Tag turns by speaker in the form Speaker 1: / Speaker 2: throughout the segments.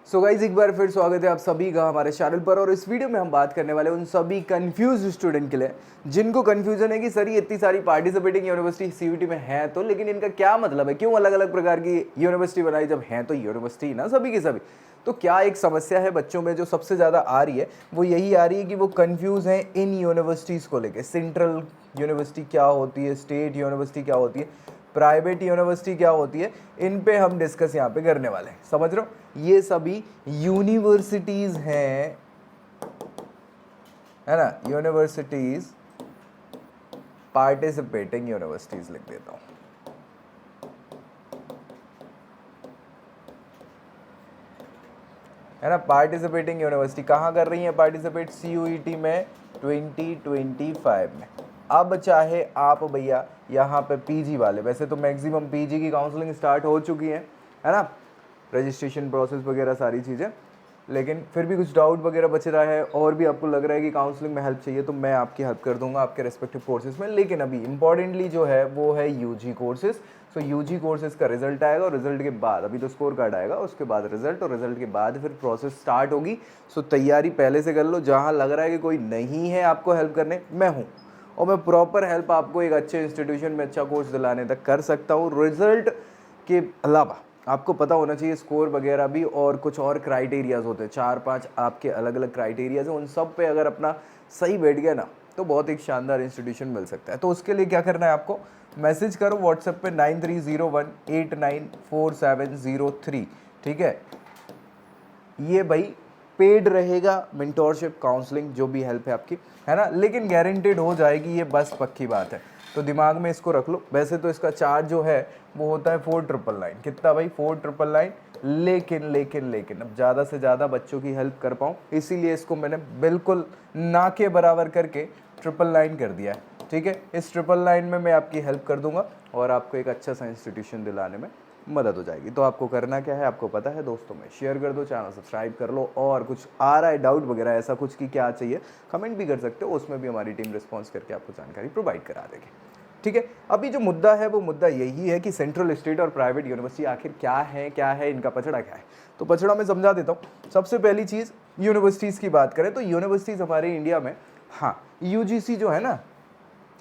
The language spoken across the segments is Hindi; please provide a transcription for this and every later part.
Speaker 1: सो गाइज एक बार फिर स्वागत है आप सभी का हमारे चैनल पर। और इस वीडियो में हम बात करने वाले उन सभी कंफ्यूज स्टूडेंट के लिए जिनको कंफ्यूजन है कि सर ये इतनी सारी पार्टिसिपेटिंग यूनिवर्सिटी सीयूईटी में है तो, लेकिन इनका क्या मतलब है, क्यों अलग अलग प्रकार की यूनिवर्सिटी बनाई, जब हैं तो यूनिवर्सिटी ना सभी की सभी। तो क्या एक समस्या है बच्चों में जो सबसे ज़्यादा आ रही है, वो यही आ रही है कि वो कंफ्यूज हैं इन यूनिवर्सिटीज़ को लेके। सेंट्रल यूनिवर्सिटी क्या होती है, स्टेट यूनिवर्सिटी क्या होती है, प्राइवेट यूनिवर्सिटी क्या होती है, इन पे हम डिस्कस यहाँ पे करने वाले हैं। समझ रहे हो, ये सभी यूनिवर्सिटीज हैं, है ना, यूनिवर्सिटीज, पार्टिसिपेटिंग यूनिवर्सिटीज लिख देता हूं, है ना। पार्टिसिपेटिंग यूनिवर्सिटी कहाँ कर रही है पार्टिसिपेट? सीयूईटी में 2025 में। अब चाहे आप भैया यहाँ पे पीजी वाले, वैसे तो मैक्सिमम पीजी की काउंसलिंग स्टार्ट हो चुकी है ना, रजिस्ट्रेशन प्रोसेस वगैरह सारी चीज़ें, लेकिन फिर भी कुछ डाउट वगैरह बच रहा है और भी आपको लग रहा है कि काउंसलिंग में हेल्प चाहिए, तो मैं आपकी हेल्प कर दूंगा आपके रेस्पेक्टिव कोर्सेज में। लेकिन अभी इंपॉर्टेंटली जो है वो है यूजी कोर्सेज। सो यूजी कोर्सेज का रिजल्ट आएगा और रिजल्ट के बाद अभी तो स्कोर कार्ड आएगा, उसके बाद रिजल्ट, और रिजल्ट के बाद फिर प्रोसेस स्टार्ट होगी। सो तैयारी पहले से कर लो। जहाँ लग रहा है कि कोई नहीं है आपको हेल्प करने, मैं हूँ और मैं प्रॉपर हेल्प आपको एक अच्छे इंस्टीट्यूशन में अच्छा कोर्स दिलाने तक कर सकता हूँ। रिजल्ट के अलावा आपको पता होना चाहिए स्कोर वगैरह भी, और कुछ और क्राइटेरियाज होते हैं, 4-5 आपके अलग अलग क्राइटेरियाज हैं। उन सब पे अगर अपना सही बैठ गया ना तो बहुत एक शानदार इंस्टीट्यूशन मिल सकता है। तो उसके लिए क्या करना है आपको, मैसेज करो व्हाट्सएप पे 9301894703, ठीक है। ये भाई पेड रहेगा, मेंटोरशिप, काउंसलिंग, जो भी हेल्प है आपकी, है ना, लेकिन गारंटेड हो जाएगी, ये बस पक्की बात है। तो दिमाग में इसको रख लो। वैसे तो इसका चार्ज जो है वो होता है 4999। कितना भाई? 4999। लेकिन अब ज़्यादा से ज़्यादा बच्चों की हेल्प कर पाऊँ, इसीलिए इसको मैंने बिल्कुल ना के बराबर करके 999 कर दिया है, ठीक है। इस 999 में मैं आपकी हेल्प कर दूंगा और आपको एक अच्छा सा इंस्टीट्यूशन दिलाने में मदद हो जाएगी। तो आपको करना क्या है, आपको पता है, दोस्तों में शेयर कर दो, चैनल सब्सक्राइब कर लो, और कुछ आ रहा है डाउट वगैरह ऐसा कुछ कि क्या चाहिए, कमेंट भी कर सकते हो, उसमें भी हमारी टीम रिस्पॉन्स करके आपको जानकारी प्रोवाइड करा देगी, ठीक है। अभी जो मुद्दा है वो मुद्दा यही है कि सेंट्रल, स्टेट और प्राइवेट यूनिवर्सिटी आखिर क्या है, इनका पचड़ा क्या है। तो पचड़ा मैं समझा देता हूँ। सबसे पहली चीज़, यूनिवर्सिटीज़ की बात करें तो यूनिवर्सिटीज़ हमारे इंडिया में, हाँ, यूजीसी जो है ना,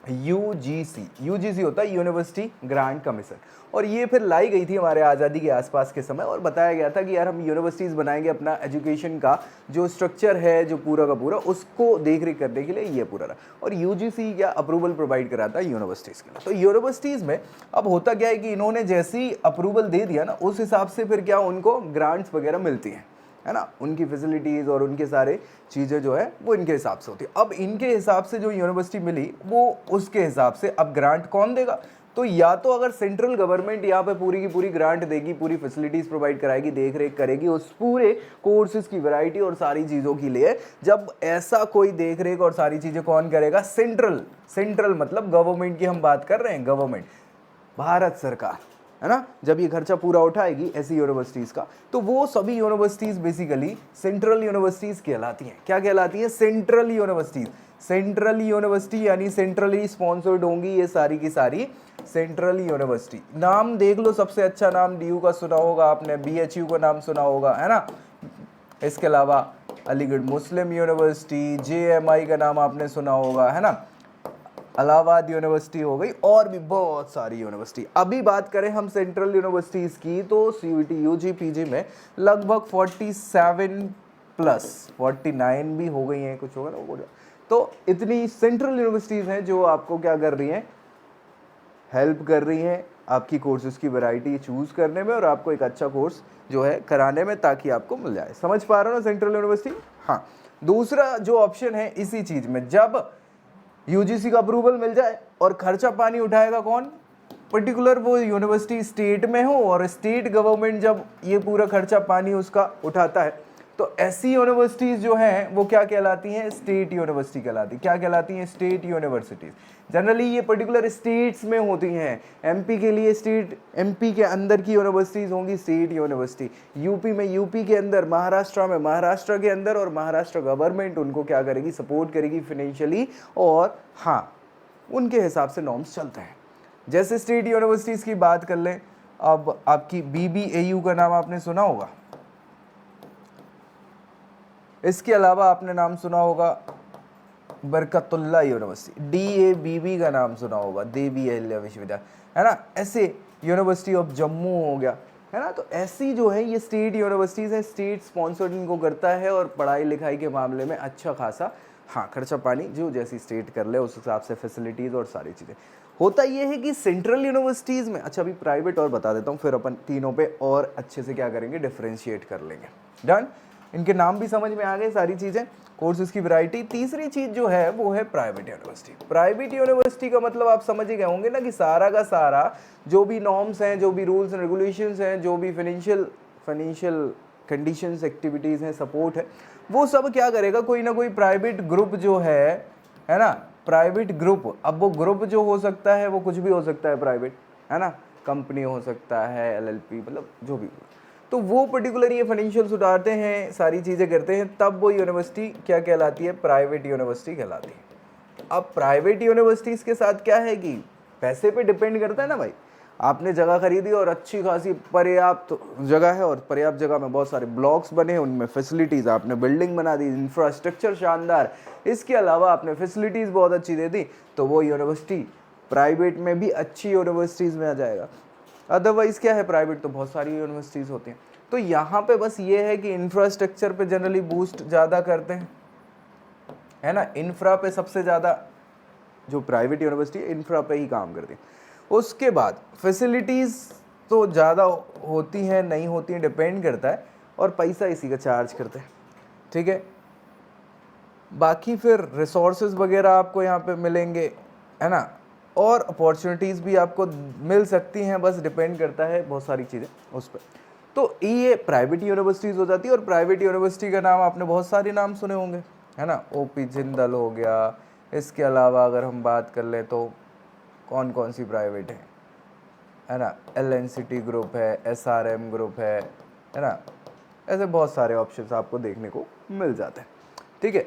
Speaker 1: यूजीसी होता है यूनिवर्सिटी ग्रांट कमीशन, और ये फिर लाई गई थी हमारे आज़ादी के आसपास के समय, और बताया गया था कि यार हम यूनिवर्सिटीज़ बनाएंगे, अपना एजुकेशन का जो स्ट्रक्चर है जो पूरा का पूरा, उसको देख रेख करने के लिए ये पूरा रहा। और यूजीसी क्या अप्रूवल प्रोवाइड कराता है यूनिवर्सिटीज़ के लिए। तो यूनिवर्सिटीज़ में अब होता क्या है कि इन्होंने जैसी अप्रूवल दे दिया ना, उस हिसाब से फिर क्या उनको ग्रांट्स वगैरह मिलती हैं, है ना, उनकी फैसिलिटीज़ और उनके सारे चीज़ें जो है वो इनके हिसाब से होती है। अब इनके हिसाब से जो यूनिवर्सिटी मिली वो उसके हिसाब से अब ग्रांट कौन देगा? तो या तो अगर सेंट्रल गवर्नमेंट यहाँ पे पूरी की पूरी ग्रांट देगी, पूरी फैसिलिटीज़ प्रोवाइड कराएगी, देख रेख करेगी उस पूरे कोर्सेज की वैरायटी और सारी चीज़ों के लिए। जब ऐसा कोई देख रेख और सारी चीज़ें कौन करेगा? सेंट्रल मतलब गवर्नमेंट की हम बात कर रहे हैं, गवर्नमेंट, भारत सरकार, है ना। जब ये खर्चा पूरा उठाएगी ऐसी यूनिवर्सिटीज़ का, तो वो सभी यूनिवर्सिटीज़ बेसिकली सेंट्रल यूनिवर्सिटीज़ कहलाती हैं। क्या कहलाती है? Central universities. सेंट्रल यूनिवर्सिटी यानी सेंट्रली स्पॉन्सर्ड होंगी ये सारी की सारी सेंट्रल यूनिवर्सिटी। नाम देख लो, सबसे अच्छा नाम डीयू का सुना होगा आपने, बीएचयू का नाम सुना होगा, है ना। इसके अलावा अलीगढ़ मुस्लिम यूनिवर्सिटी, जेएमआई का नाम आपने सुना होगा, है ना, इलाहाबाद यूनिवर्सिटी हो गई, और भी बहुत सारी यूनिवर्सिटी। अभी बात करें हम सेंट्रल यूनिवर्सिटीज़ की, तो सीयूईटी यूजी पीजी में लगभग 47 प्लस 49 भी हो गई हैं, कुछ होगा ना वो। तो इतनी सेंट्रल यूनिवर्सिटीज़ हैं जो आपको क्या कर रही हैं, हेल्प कर रही हैं आपकी कोर्सेज़ की वैरायटी चूज़ करने में और आपको एक अच्छा कोर्स जो है कराने में, ताकि आपको मिल जाए। समझ पा रहे हो ना सेंट्रल यूनिवर्सिटी? हाँ। दूसरा जो ऑप्शन है इसी चीज़ में, जब यूजीसी का अप्रूवल मिल जाए और खर्चा पानी उठाएगा कौन? पर्टिकुलर वो यूनिवर्सिटी स्टेट में हो, और स्टेट गवर्नमेंट जब ये पूरा खर्चा पानी उसका उठाता है, तो ऐसी यूनिवर्सिटीज़ जो हैं वो क्या कहलाती हैं? स्टेट यूनिवर्सिटी कहलाती। क्या कहलाती हैं? State universities. जनरली ये पर्टिकुलर स्टेट्स में होती हैं। एमपी के लिए स्टेट, एमपी के अंदर की यूनिवर्सिटीज़ होंगी स्टेट यूनिवर्सिटी, यूपी में यूपी के अंदर, महाराष्ट्र में महाराष्ट्र के अंदर, और महाराष्ट्र गवर्नमेंट उनको क्या करेगी? सपोर्ट करेगी फिनेंशियली, और हाँ, उनके हिसाब से नॉर्म्स चलते हैं। जैसे स्टेट यूनिवर्सिटीज़ की बात कर लें, अब आपकी बीबीएयू का नाम आपने सुना होगा, इसके अलावा आपने नाम सुना होगा बरकतुल्लाह यूनिवर्सिटी, DABB का नाम सुना होगा, देवी अहिल्या विश्वविद्यालय, है ना। ऐसे यूनिवर्सिटी ऑफ जम्मू हो गया, है ना। तो ऐसी जो है ये स्टेट यूनिवर्सिटीज़ हैं, स्टेट स्पॉन्सर्ड इनको करता है और पढ़ाई लिखाई के मामले में अच्छा खासा, हाँ, खर्चा पानी जो जैसी स्टेट कर ले उस हिसाब से फैसिलिटीज़ और सारी चीज़ें। होता ये है कि सेंट्रल यूनिवर्सिटीज़ में, अच्छा अभी प्राइवेट और बता देता हूँ, फिर अपन तीनों पे और अच्छे से क्या करेंगे, डिफ्रेंशिएट कर लेंगे। डन, इनके नाम भी समझ में आ गए, सारी चीज़ें, कोर्सेज की वैरायटी। तीसरी चीज़ जो है वो है प्राइवेट यूनिवर्सिटी। प्राइवेट यूनिवर्सिटी का मतलब आप समझ ही गए होंगे ना कि सारा का सारा जो भी नॉर्म्स हैं, जो भी रूल्स एंड रेगुलेशंस हैं, जो भी फाइनेंशियल कंडीशंस, एक्टिविटीज़ हैं, सपोर्ट है, वो सब क्या करेगा, कोई ना कोई प्राइवेट ग्रुप जो है ना, प्राइवेट ग्रुप। अब वो ग्रुप जो हो सकता है वो कुछ भी हो सकता है प्राइवेट, है ना, कंपनी हो सकता है, LLP, मतलब जो भी, तो वो पर्टिकुलर ये फाइनेंशियल सुधारते हैं, सारी चीज़ें करते हैं, तब वो यूनिवर्सिटी क्या कहलाती है, प्राइवेट यूनिवर्सिटी कहलाती है। अब प्राइवेट यूनिवर्सिटीज़ के साथ क्या है कि पैसे पे डिपेंड करता है ना भाई। आपने जगह खरीदी और अच्छी खासी पर्याप्त जगह है और पर्याप्त जगह में बहुत सारे ब्लॉक्स बने, उनमें फैसिलिटीज़, आपने बिल्डिंग बना दी, इंफ्रास्ट्रक्चर शानदार, इसके अलावा आपने फैसिलिटीज़ बहुत अच्छी दे दी, तो वो यूनिवर्सिटी प्राइवेट में भी अच्छी यूनिवर्सिटीज़ में आ जाएगा। अदरवाइज़ क्या है, प्राइवेट तो बहुत सारी यूनिवर्सिटीज़ होती हैं। तो यहाँ पे बस ये है कि इंफ्रास्ट्रक्चर पे जनरली बूस्ट ज़्यादा करते हैं, है ना। इंफ्रा पे सबसे ज़्यादा जो प्राइवेट यूनिवर्सिटी है इंफ्रा पे ही काम करती है। उसके बाद फैसिलिटीज़ तो ज़्यादा होती हैं, नहीं होती हैं, डिपेंड करता है, और पैसा इसी का चार्ज करते हैं, ठीक है। बाकी फिर रिसोर्सेज वगैरह आपको यहाँ पे मिलेंगे, है ना, और अपॉर्चुनिटीज़ भी आपको मिल सकती हैं, बस डिपेंड करता है बहुत सारी चीज़ें उस पर। तो ये प्राइवेट यूनिवर्सिटीज़ हो जाती है। और प्राइवेट यूनिवर्सिटी का नाम आपने बहुत सारे नाम सुने होंगे, है ना, OP जिंदल हो गया। इसके अलावा अगर हम बात कर लें तो कौन कौन सी प्राइवेट है ना, LNCT ग्रुप है, SRM ग्रुप है ना, ऐसे बहुत सारे ऑप्शंस आपको देखने को मिल जाते हैं, ठीक है।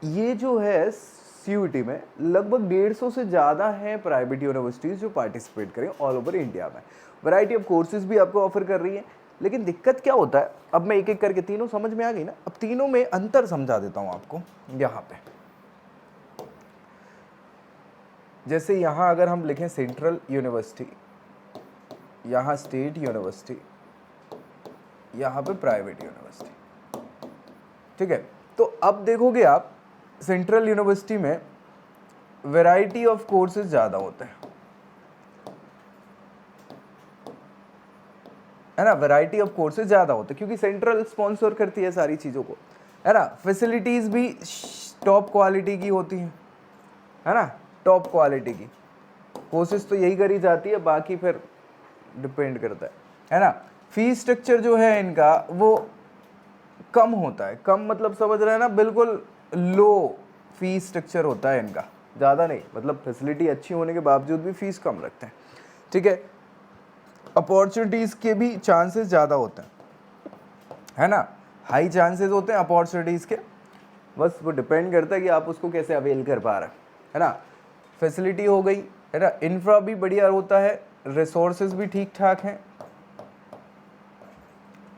Speaker 1: ये जो है CUET में लगभग 150 से ज़्यादा है प्राइवेट यूनिवर्सिटीज़ जो पार्टिसिपेट करें ऑल ओवर इंडिया में। वैरायटी ऑफ कोर्सेज भी आपको ऑफर कर रही है, लेकिन दिक्कत क्या होता है, अब मैं एक एक करके, तीनों समझ में आ गई ना, अब तीनों में अंतर समझा देता हूँ आपको। यहाँ पे जैसे यहाँ अगर हम लिखें सेंट्रल यूनिवर्सिटी, यहाँ स्टेट यूनिवर्सिटी, यहाँ पे प्राइवेट यूनिवर्सिटी, ठीक है। तो अब देखोगे आप सेंट्रल यूनिवर्सिटी में वैरायटी ऑफ कोर्सेज ज़्यादा होते हैं, है ना, वैरायटी ऑफ कोर्सेज ज़्यादा होते हैं क्योंकि सेंट्रल स्पॉन्सर करती है सारी चीज़ों को, है ना। फैसिलिटीज़ भी टॉप क्वालिटी की होती हैं, है ना, टॉप क्वालिटी की। कोर्सेज तो यही करी जाती है, बाकी फिर डिपेंड करता है ना। फीस स्ट्रक्चर जो है इनका वो कम होता है, कम मतलब समझ रहे हैं ना, बिल्कुल लो फीस स्ट्रक्चर होता है इनका, ज़्यादा नहीं, मतलब फैसिलिटी अच्छी होने के बावजूद भी फीस कम रखते हैं, ठीक है। अपॉर्चुनिटीज़ के भी चांसेस ज़्यादा होते हैं, है ना, हाई चांसेस होते हैं अपॉर्चुनिटीज़ के, बस वो डिपेंड करता है कि आप उसको कैसे अवेल कर पा रहे हैं, है ना। फैसिलिटी हो गई, है ना, इंफ्रा भी बढ़िया होता है, रिसोर्सेज भी ठीक ठाक हैं,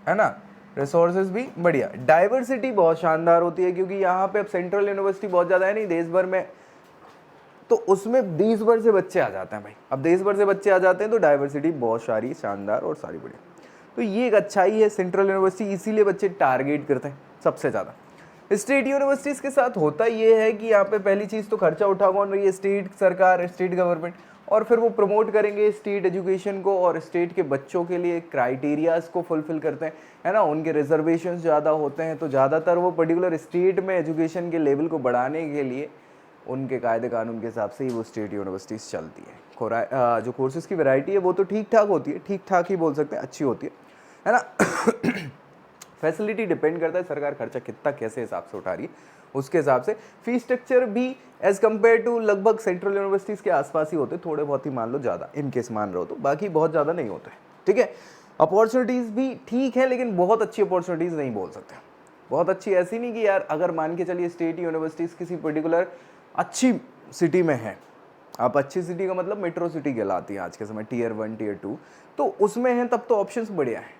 Speaker 1: है ना, रिसोर्सेज भी बढ़िया। डाइवर्सिटी बहुत शानदार होती है क्योंकि यहाँ पे अब सेंट्रल यूनिवर्सिटी बहुत ज़्यादा है नहीं देश भर में, तो उसमें देश भर से बच्चे आ जाते हैं भाई। अब देश भर से बच्चे आ जाते हैं तो डाइवर्सिटी बहुत सारी शानदार और सारी बढ़िया। तो ये एक अच्छाई है सेंट्रल यूनिवर्सिटी, इसीलिए बच्चे टारगेट करते हैं सबसे ज़्यादा। स्टेट यूनिवर्सिटीज़ के साथ होता ये है कि यहाँ पे पहली चीज़ तो खर्चा उठा कौन रही है, स्टेट सरकार, स्टेट गवर्नमेंट, और फिर वो प्रमोट करेंगे स्टेट एजुकेशन को और स्टेट के बच्चों के लिए क्राइटेरियाज को फुलफिल करते हैं, है ना। उनके रिजर्वेशन ज़्यादा होते हैं, तो ज़्यादातर वो पर्टिकुलर स्टेट में एजुकेशन के लेवल को बढ़ाने के लिए उनके कायदे कानून के हिसाब से ही वो स्टेट यूनिवर्सिटीज़ चलती है। जो कोर्सेज़ की वैरायटी है वो तो ठीक ठाक होती है, ठीक ठाक ही बोल सकते हैं, अच्छी होती है ना। फैसिलिटी डिपेंड करता है सरकार खर्चा कितना कैसे हिसाब से उठा रही है उसके हिसाब से। फीस स्ट्रक्चर भी एज कम्पेयर टू लगभग सेंट्रल यूनिवर्सिटीज़ के आसपास ही होते, थोड़े बहुत ही मान लो ज़्यादा, इन केस मान रहे हो तो, बाकी बहुत ज़्यादा नहीं होते, ठीक है। अपॉर्चुनिटीज़ भी ठीक है, लेकिन बहुत अच्छी अपॉर्चुनिटीज़ नहीं बोल सकते। बहुत अच्छी ऐसी नहीं कि यार अगर मान के चलिए स्टेट यूनिवर्सिटीज़ किसी पर्टिकुलर अच्छी सिटी में है, आप अच्छी सिटी का मतलब मेट्रो सिटी कहलाती है आज के समय, Tier 1 Tier 2, तो उसमें है तब तो ऑप्शंस बढ़िया हैं,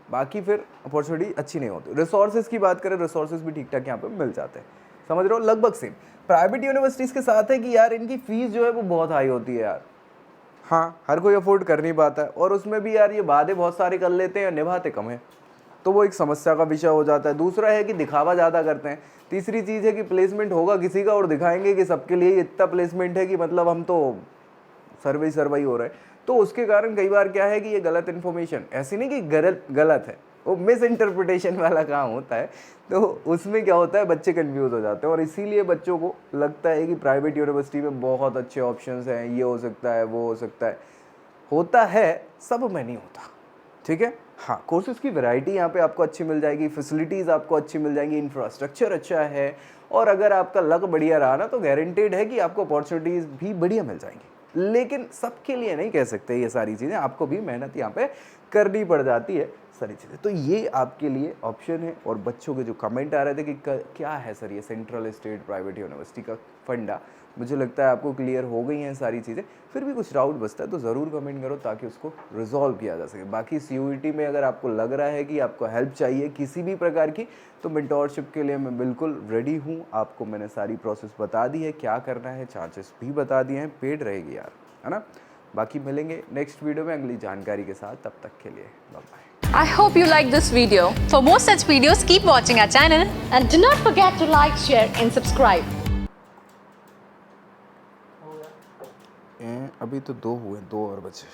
Speaker 1: बाकी फिर अपॉर्चुनिटी अच्छी नहीं होती। रिसोर्सेज की बात करें, रिसोर्सेज भी ठीक ठाक यहाँ पे मिल जाते हैं, समझ रहे हो, लगभग सेम। प्राइवेट यूनिवर्सिटीज़ के साथ है कि यार इनकी फ़ीस जो है वो बहुत हाई होती है यार, हाँ हर कोई अफोर्ड कर नहीं पाता है, और उसमें भी यार ये वादे बहुत सारे कर लेते हैं, निभाते कम है, तो वो एक समस्या का विषय हो जाता है। दूसरा है कि दिखावा ज़्यादा करते हैं। तीसरी चीज़ है कि प्लेसमेंट होगा किसी का और दिखाएंगे कि सबके लिए इतना प्लेसमेंट है कि मतलब हम तो सर्वे हो रहे हैं, तो उसके कारण कई बार क्या है कि ये गलत इन्फॉर्मेशन, ऐसी नहीं कि गलत है, वो मिस इंटरप्रिटेशन वाला काम होता है, तो उसमें क्या होता है बच्चे कंफ्यूज हो जाते हैं, और इसीलिए बच्चों को लगता है कि प्राइवेट यूनिवर्सिटी में बहुत अच्छे ऑप्शंस हैं, ये हो सकता है वो हो सकता है, होता है, सब में नहीं होता, ठीक है। हाँ, कोर्सेज की वैरायटी यहाँ पे आपको अच्छी मिल जाएगी, फैसिलिटीज़ आपको अच्छी मिल जाएंगी, इंफ्रास्ट्रक्चर अच्छा है, और अगर आपका लक बढ़िया रहा ना तो गारंटेड है कि आपको अपॉर्चुनिटीज़ भी बढ़िया मिल जाएंगी। लेकिन सबके लिए नहीं कह सकते ये सारी चीज़ें, आपको भी मेहनत यहाँ पे करनी पड़ जाती है सारी चीज़ें। तो ये आपके लिए ऑप्शन है। और बच्चों के जो कमेंट आ रहे थे कि क्या है सर ये सेंट्रल स्टेट प्राइवेट यूनिवर्सिटी का फंडा, मुझे लगता है आपको क्लियर हो गई हैं सारी चीज़ें। फिर भी कुछ डाउट बचता है तो ज़रूर कमेंट करो ताकि उसको रिजॉल्व किया जा सके। बाकी CUET में अगर आपको लग रहा है कि आपको हेल्प चाहिए किसी भी प्रकार की, तो मेंटोरशिप के लिए मैं बिल्कुल रेडी हूँ। आपको मैंने सारी प्रोसेस बता दी है, क्या करना है, चार्जेस भी बता दिए हैं, पेड रहेगी यार, है ना। बाकी मिलेंगे नेक्स्ट वीडियो में अगली जानकारी के साथ, तब तक के लिए bye bye.
Speaker 2: I hope you like this video. For more such videos, keep watching our channel and do not forget to like, share and subscribe.
Speaker 1: अभी तो 2 हुए, 2 और बचे।